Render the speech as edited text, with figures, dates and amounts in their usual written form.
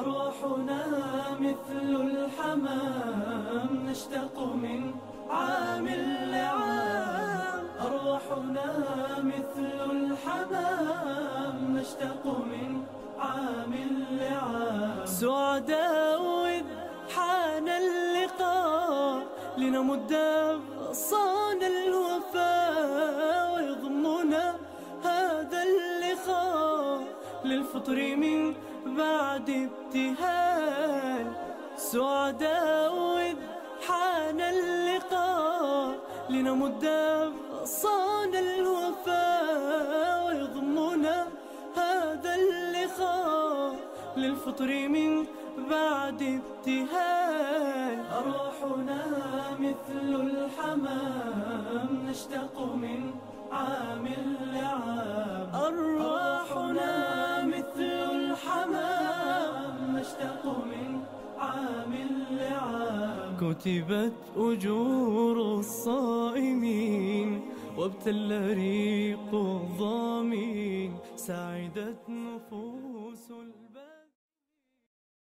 أرواحنا مثل الحمام نشتاق من عام لعام. أرواحنا مثل الحمام نشتاق من عام لعام. سعداء إذ حان اللقاء لنمد أغصان الوفاء ويضمنا هذا اللقاء للفطر من بعد ابتهال. سعداء إذ حان اللقاء لنمد أغصان الوفاء ويضمنا هذا اللقاء للفطر من بعد ابتهال. أرواحنا مثل الحمام نشتاق من عام لعام. أرواحنا مثل الحمام نشتاق من عام لعام. كتبت أجور الصائمين وابتل ريق الظامين. سعدت نفوس البلد